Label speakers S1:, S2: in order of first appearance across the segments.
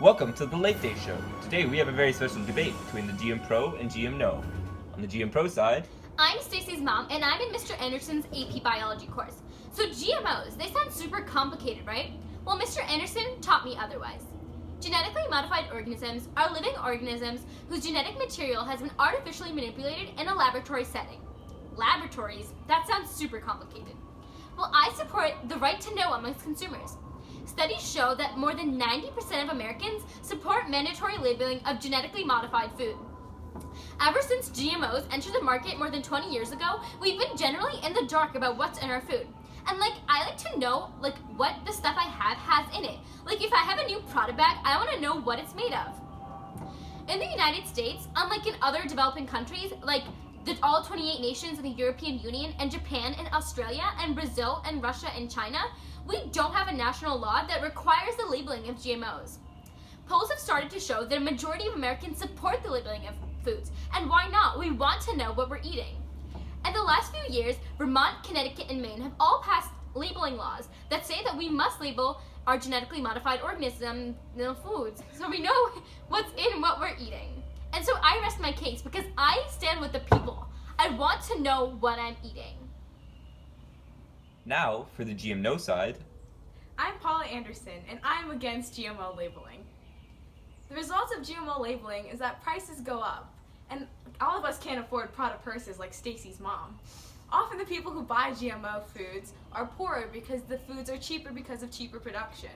S1: Welcome to the Late Day Show. Today we have a very special debate between the GM Pro and GM No. On the GM Pro side,
S2: I'm Stacy's mom, and I'm in Mr. Anderson's AP Biology course. So GMOs, they sound super complicated, right? Well, Mr. Anderson taught me otherwise. Genetically modified organisms are living organisms whose genetic material has been artificially manipulated in a laboratory setting. Laboratories, that sounds super complicated. Well, I support the right to know amongst consumers. Studies show that more than 90% of Americans support mandatory labeling of genetically modified food. Ever since GMOs entered the market more than 20 years ago, we've been generally in the dark about what's in our food. And I like to know what the stuff I have has in it. If I have a new Prada bag, I want to know what it's made of. In the United States, unlike in other developing countries all 28 nations in the European Union and Japan and Australia and Brazil and Russia and China, we don't have a national law that requires the labeling of GMOs. Polls have started to show that a majority of Americans support the labeling of foods. And why not? We want to know what we're eating. In the last few years, Vermont, Connecticut, and Maine have all passed labeling laws that say that we must label our genetically modified organism foods so we know what's in what we're eating. And so I rest my case because I stand with the people. I want to know what I'm eating.
S1: now for the GM No side.
S3: I'm Paula Anderson, and I'm against GMO labeling. The result of GMO labeling is that prices go up, and all of us can't afford Prada purses like Stacy's mom. Often the people who buy GMO foods are poorer because the foods are cheaper because of cheaper production.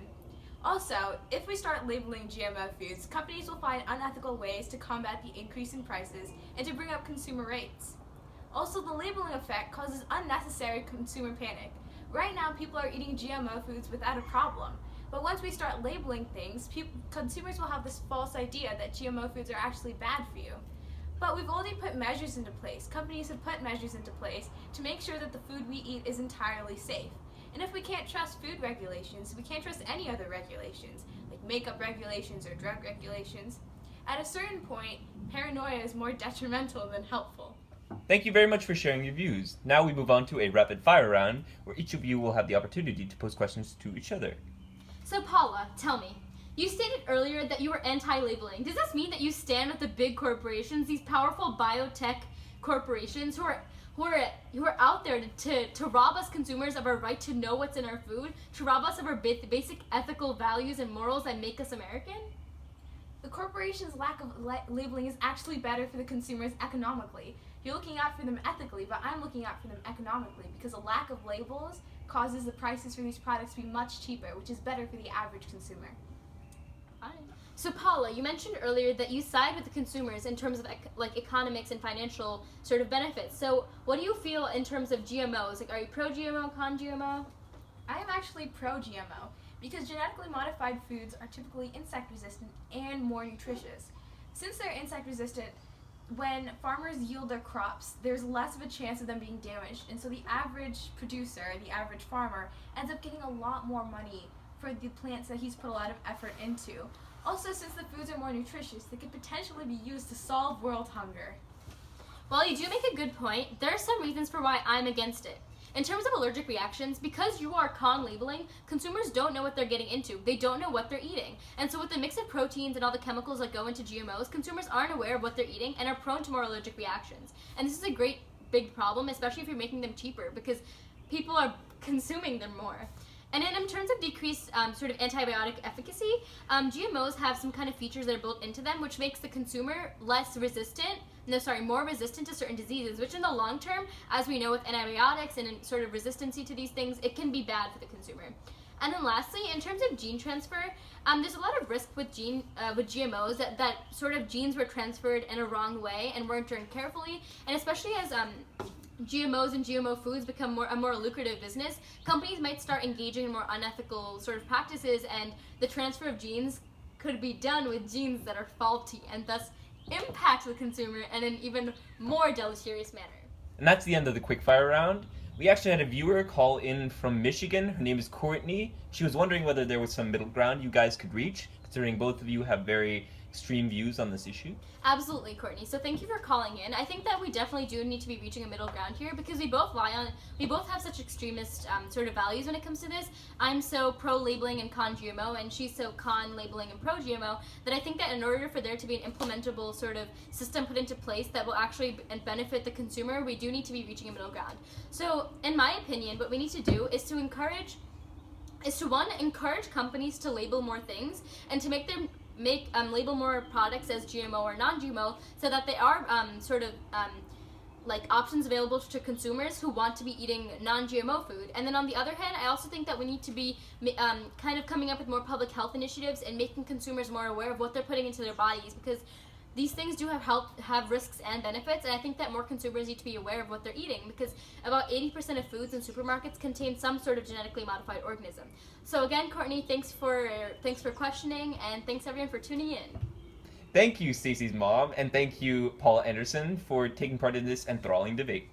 S3: Also, if we start labeling GMO foods, companies will find unethical ways to combat the increase in prices and to bring up consumer rates. Also, the labeling effect causes unnecessary consumer panic. Right now, people are eating GMO foods without a problem. But once we start labeling things, consumers will have this false idea that GMO foods are actually bad for you. But we've already put measures into place. Companies have put measures into place to make sure that the food we eat is entirely safe. And if we can't trust food regulations, we can't trust any other regulations, like makeup regulations or drug regulations. At a certain point, paranoia is more detrimental than helpful.
S1: Thank you very much for sharing your views. Now we move on to a rapid fire round where each of you will have the opportunity to pose questions to each other.
S2: So Paula, tell me, you stated earlier that you were anti-labeling. Does this mean that you stand with the big corporations, these powerful biotech corporations who are out there to rob us consumers of our right to know what's in our food, to rob us of our basic ethical values and morals that make us American?
S3: The corporation's lack of labeling is actually better for the consumers economically. You're looking out for them ethically, but I'm looking out for them economically because a lack of labels causes the prices for these products to be much cheaper, which is better for the average consumer.
S2: So Paula, you mentioned earlier that you side with the consumers in terms of economics and financial sort of benefits. So what do you feel in terms of GMOs? Are you pro-GMO, con-GMO?
S3: I am actually pro-GMO because genetically modified foods are typically insect resistant and more nutritious. Since they're insect resistant, when farmers yield their crops, there's less of a chance of them being damaged, and so the average producer, the average farmer, ends up getting a lot more money for the plants that he's put a lot of effort into. Also, since the foods are more nutritious, they could potentially be used to solve world hunger.
S2: Well, you do make a good point. There are some reasons for why I'm against it. In terms of allergic reactions, because you are con-labeling, consumers don't know what they're getting into. They don't know what they're eating. And so with the mix of proteins and all the chemicals that go into GMOs, consumers aren't aware of what they're eating and are prone to more allergic reactions. And this is a great big problem, especially if you're making them cheaper, because people are consuming them more. And in terms of decreased sort of antibiotic efficacy, GMOs have some kind of features that are built into them, which makes the consumer more resistant to certain diseases, which in the long term, as we know with antibiotics and in sort of resistancy to these things, it can be bad for the consumer. And then lastly, in terms of gene transfer, there's a lot of risk with GMOs that sort of genes were transferred in a wrong way and weren't done carefully, and especially as GMOs and GMO foods become a more lucrative business, companies might start engaging in more unethical sort of practices, and the transfer of genes could be done with genes that are faulty and thus impact the consumer in an even more deleterious manner.
S1: And that's the end of the quick fire round. We actually had a viewer call in from Michigan. Her name is Courtney. She was wondering whether there was some middle ground you guys could reach. considering both of you have very extreme views on this issue?
S2: Absolutely, Courtney. So thank you for calling in. I think that we definitely do need to be reaching a middle ground here because we both have such extremist sort of values when it comes to this. I'm so pro labeling and con GMO, and she's so con labeling and pro GMO that I think that in order for there to be an implementable sort of system put into place that will actually benefit the consumer, we do need to be reaching a middle ground. So, in my opinion, what we need to do is to encourage companies to label more things and to label more products as GMO or non-GMO so that they are like options available to consumers who want to be eating non-GMO food. And then on the other hand, I also think that we need to be kind of coming up with more public health initiatives and making consumers more aware of what they're putting into their bodies, because these things do have risks and benefits, and I think that more consumers need to be aware of what they're eating, because about 80% of foods in supermarkets contain some sort of genetically modified organism. So again, Courtney, thanks for questioning, and thanks everyone for tuning in.
S1: Thank you, Stacy's mom, and thank you, Paula Anderson, for taking part in this enthralling debate.